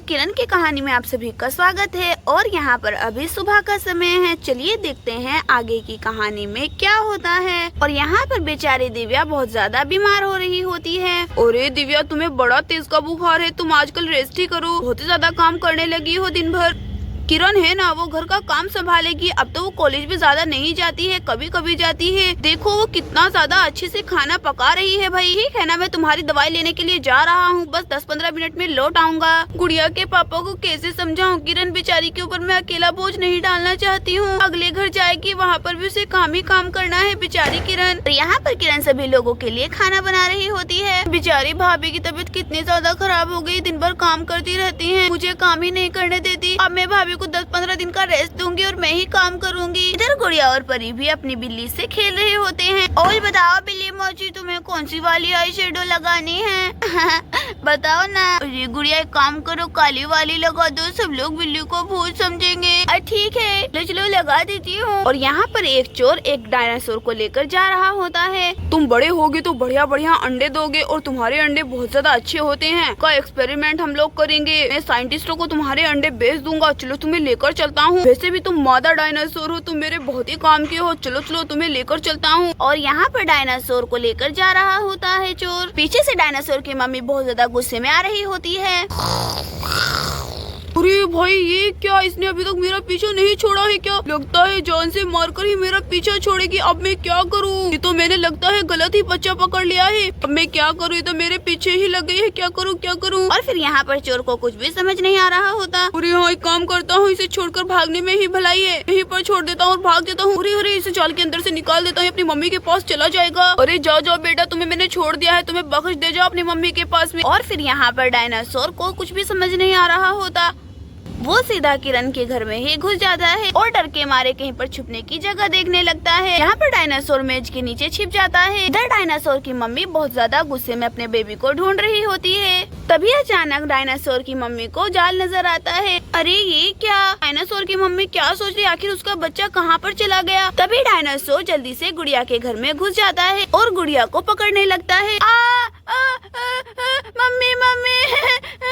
किरण की कहानी में आप सभी का स्वागत है। और यहाँ पर अभी सुबह का समय है। चलिए देखते हैं आगे की कहानी में क्या होता है। और यहाँ पर बेचारी दिव्या बहुत ज्यादा बीमार हो रही होती है। अरे दिव्या, तुम्हें बड़ा तेज का बुखार है, तुम आजकल रेस्ट ही करो, बहुत ही ज्यादा काम करने लगी हो दिन भर। किरण है ना, वो घर का काम संभालेगी। अब तो वो कॉलेज भी ज्यादा नहीं जाती है, कभी कभी जाती है। देखो वो कितना ज्यादा अच्छे से खाना पका रही है। भाई ठीक है ना, मैं तुम्हारी दवाई लेने के लिए जा रहा हूँ, बस 10-15 मिनट में लौट आऊंगा। गुड़िया के पापा को कैसे समझाऊं, किरण बेचारी के ऊपर मैं अकेला बोझ नहीं डालना चाहती हूँ। अगले घर जाएगी, वहाँ पर भी उसे काम ही काम करना है बेचारी किरण। तो यहाँ पर किरण सभी लोगों के लिए खाना बना रही होती है। बेचारी भाभी की तबीयत कितनी ज्यादा खराब हो गई, दिन भर काम करती रहती है, मुझे काम ही नहीं करने देती। अब मैं भाभी को 10-15 दिन का रेस्ट दूंगी और मैं ही काम करूंगी। इधर गुड़िया और परी भी अपनी बिल्ली से खेल रहे होते हैं। और बताओ बिल्ली मौची, तुम्हें कौन सी वाली आई शेडो लगानी है? बताओ ना। अरे गुड़िया, एक काम करो, काली वाली लगा दो, सब लोग बिल्ली को भूत समझेंगे। ठीक है, चलो लगा देती हूँ। और यहाँ पर एक चोर एक डायनासोर को लेकर जा रहा होता है। तुम बड़े होगे तो बढ़िया बढ़िया अंडे दोगे और तुम्हारे अंडे बहुत ज्यादा अच्छे होते हैं। का एक्सपेरिमेंट हम लोग करेंगे, मैं साइंटिस्टों को तुम्हारे अंडे बेच दूंगा। चलो तुम्हें लेकर चलता हूँ। वैसे भी तुम मादा डायनासोर हो, तुम मेरे बहुत ही काम के हो। चलो चलो तुम्हें लेकर चलता हूँ। और यहाँ पर डायनासोर को लेकर जा रहा होता है चोर। पीछे से डायनासोर की मम्मी बहुत ज्यादा गुस्से में आ रही होती है। अरे भाई, ये क्या, इसने अभी तक मेरा पीछा नहीं छोड़ा है क्या? लगता है जान से मारकर ही मेरा पीछा छोड़ेगी। अब मैं क्या करूँ? ये तो मैंने लगता है गलत ही बच्चा पकड़ लिया है। अब मैं क्या करूँ, ये तो मेरे पीछे ही लग गई है। क्या करूँ क्या करूँ? और फिर यहाँ पर चोर को कुछ भी समझ नहीं आ रहा होता। अरे हाँ, एक काम करता हूँ, इसे छोड़कर भागने में ही भलाई है। यहीं पर छोड़ देता हूँ और भाग देता हूँ। अरे इसे जाल के अंदर से निकाल देता हूँ, अपनी मम्मी के पास चला जाएगा। अरे जाओ जाओ बेटा, तुम्हें मैंने छोड़ दिया है, तुम्हें बख्श दे जाओ अपनी मम्मी के पास में। और फिर यहाँ पर डायनासोर को कुछ भी समझ नहीं आ रहा होता। वो सीधा किरण के घर में ही घुस जाता है और डर के मारे कहीं पर छुपने की जगह देखने लगता है। यहाँ पर डायनासोर मेज के नीचे छिप जाता है। इधर डायनासोर की मम्मी बहुत ज्यादा गुस्से में अपने बेबी को ढूंढ रही होती है। तभी अचानक डायनासोर की मम्मी को जाल नजर आता है। अरे ये क्या, डायनासोर की मम्मी क्या सोच रही, आखिर उसका बच्चा कहाँ पर चला गया? तभी डायनासोर जल्दी से गुड़िया के घर में घुस जाता है और गुड़िया को पकड़ने लगता है। मम्मी मम्मी,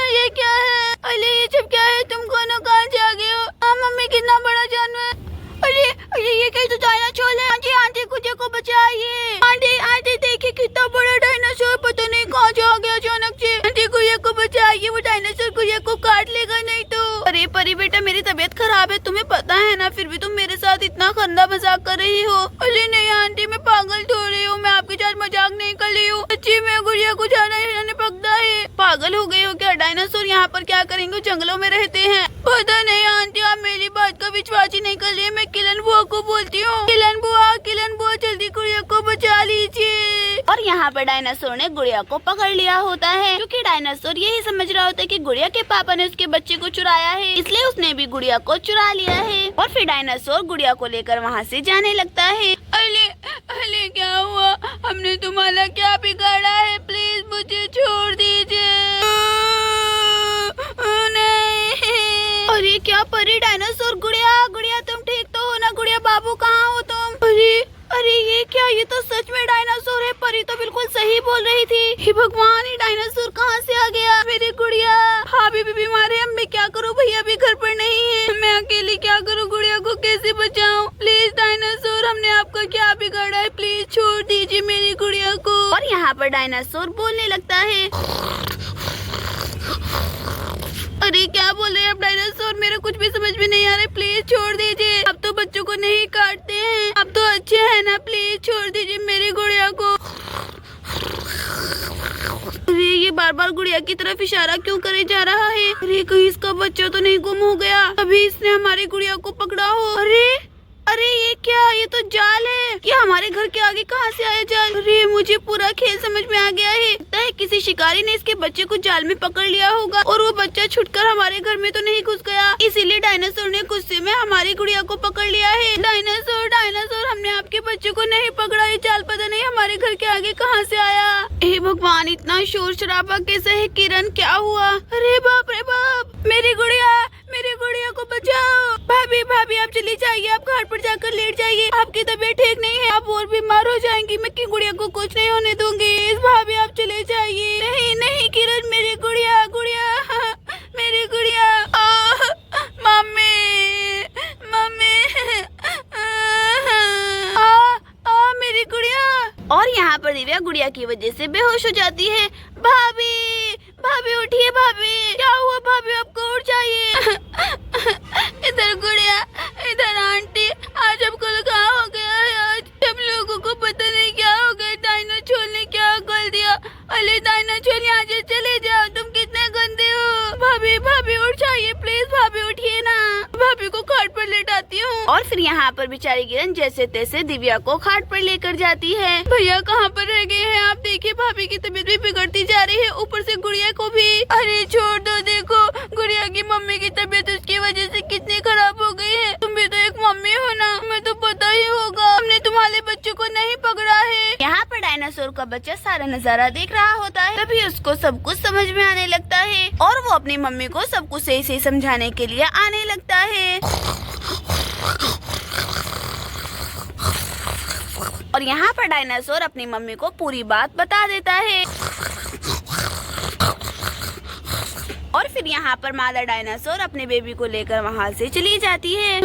ये क्या है? अरे ये सब क्या है? तुम कौन, कहाँ से आ गए हो? मम्मी, कितना बड़ा जानवर। अरे ये क्या, तो डायनासोर है। आंटी आंटी, मुझे को बचाइए। आंटी आंटी, देखिए कितना बड़ा डायनासोर, पता नहीं कहाँ से आ गया अचानक से। आंटी गुड़िया को बचाइए, वो डायनासोर गुड़िया को काट लेगा नहीं तो। अरे परी बेटा, मेरी तबीयत खराब है, तुम्हें पता है ना, फिर भी तुम मेरे साथ इतना गंदा मजाक कर रही हो। अरे नहीं आंटी, मैं पागल थोड़ी हूँ, मैं आपके साथ मजाक नहीं कर रही हूँ। अच्छी मैं गुड़िया को जाना पकड़ा है। पागल हो गई हो क्या? डायनासोर यहाँ पर क्या करेंगे, जंगलों में रहते हैं। पता नहीं आंटी, आप मेरी बात का विश्वास ही नहीं कर रही है। मैं किरण बुआ को बोलती हूँ। किरण बुआ, जल्दी गुड़िया को बचा लीजिए। और यहाँ पर डायनासोर ने गुड़िया को पकड़ लिया होता है, क्योंकि डायनासोर यही समझ रहा होता है कि गुड़िया के पापा ने उसके बच्चे को चुराया है, इसलिए उसने भी गुड़िया को चुरा लिया है। और फिर डायनासोर गुड़िया को लेकर वहाँ से जाने लगता है। अरे क्या हुआ, हमने तुम्हारा क्या बिगाड़ा है? प्लीज मुझे छोड़ दीजिए। नहीं। अरे क्या परी, डायनासोर, गुड़िया तुम ठीक तो हो ना? गुड़िया बाबू, कहाँ हो तुम? अरे ये क्या, ये तो सच में डायनासोर है। परी तो बिल्कुल सही बोल रही थी। हे भगवान, ये डायनासोर कहाँ से आ गया? मेरी गुड़िया, भाभी भी बीमार है, अब मैं क्या करूँ? भैया भी घर पर नहीं है, मैं अकेली क्या करूँ? गुड़िया को कैसे बचाऊं? प्लीज डायनासोर, हमने आपका क्या बिगाड़ा है? प्लीज छोड़ दीजिए मेरी गुड़िया को। और यहाँ पर डायनासोर बोलने लगता है। अरे क्या बोल रहे हैं आप डायनासोर, मेरे कुछ भी समझ में नहीं आ रहा है। प्लीज छोड़ दीजिए, अब तो बच्चों को नहीं काटते हैं, अब तो अच्छे हैं ना। प्लीज छोड़ दीजिए मेरी गुड़िया को। अरे ये बार बार गुड़िया की तरफ इशारा क्यों करे जा रहा है? अरे कहीं इसका बच्चा तो नहीं गुम हो गया? अभी इसने हमारी गुड़िया को पकड़ा हो। अरे ये क्या, ये तो जाल है। ये हमारे घर के आगे कहाँ से आया जाल? अरे मुझे पूरा खेल समझ में आ गया है। लगता है किसी शिकारी ने इसके बच्चे को जाल में पकड़ लिया होगा और वो बच्चा छुटकर हमारे घर में तो नहीं घुस गया, इसीलिए डायनासोर ने गुस्से में हमारी गुड़िया को पकड़ लिया है। डायनासोर, हमने आपके बच्चे को नहीं पकड़ा, ये जाल पता नहीं हमारे घर के आगे कहाँ से आया। हे भगवान, इतना शोर शराबा कैसे है? किरण, क्या हुआ? अरे बाप रे बाप, मेरी गुड़िया को बचाओ। भाभी आप चली जाइए, आप घाट पर जाकर लेट जाइए, आपकी तबीयत ठीक नहीं है, आप और बीमार हो जाएंगी। मैं की गुड़िया को कुछ नहीं होने दूंगी। भाभी आप चले जाइए। नहीं किरण, मेरी गुड़िया, मेरी गुड़िया। की वजह से बेहोश हो जाती है। भाभी भाभी उठिए, भाभी क्या हुआ? भाभी आपको उठ जाइए। इधर गुड़िया, इधर आंटी, आज आपको कहाँ हो गया है? आज सब लोगों को पता नहीं क्या हो गया। डायनासोर ने क्या कर दिया? अरे डायनासोर यहाँ से चले जाओ, तुम कितने गंदे हो। भाभी भाभी उठ जाइए प्लीज, भाभी उठिए ना। भाभी को खाट पर लेटाती हूँ। और फिर यहाँ पर बेचारी किरण जैसे तैसे दिव्या को खाट पर लेकर जाती है। भैया कहाँ पर रह गए हैं? आप देखिए भाभी की तबीयत भी बिगड़ती जा रही है, ऊपर से गुड़िया को भी। अरे छोड़ दो, देखो गुड़िया की मम्मी की तबीयत उसकी वजह से कितनी खराब हो गई है। तुम भी तो एक मम्मी हो ना, मैं तो पता ही होगा। हमने तुम्हारे बच्चों को नहीं पकड़ा है। यहाँ पर डायनासोर का बच्चा सारा नजारा देख रहा होता है, तभी उसको सब कुछ समझ में आने लगता है और वो अपनी मम्मी को सब कुछ सही सही समझाने के लिए आने लगता है। और यहाँ पर डायनासोर अपनी मम्मी को पूरी बात बता देता है। और फिर यहाँ पर मादा डायनासोर अपने बेबी को लेकर वहाँ से चली जाती है।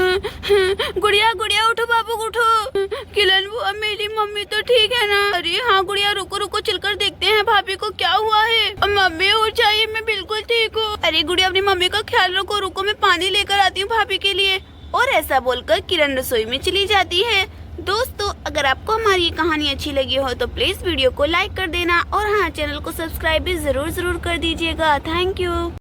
गुड़िया गुड़िया उठो, बाबू उठो। किरण बुआ, मेरी मम्मी तो ठीक है ना? अरे हाँ गुड़िया, रुको रुको, चलकर देखते हैं भाभी को क्या हुआ है। मम्मी उठ जाइए, मैं बिल्कुल ठीक हूँ। अरे गुड़िया अपनी मम्मी का ख्याल रखो, रुको मैं पानी लेकर आती हूँ भाभी के लिए। और ऐसा बोलकर किरण रसोई में चली जाती है। दोस्तों, अगर आपको हमारी ये कहानी अच्छी लगी हो तो प्लीज वीडियो को लाइक कर देना और हाँ, चैनल को सब्सक्राइब भी जरूर कर दीजिएगा। Thank you.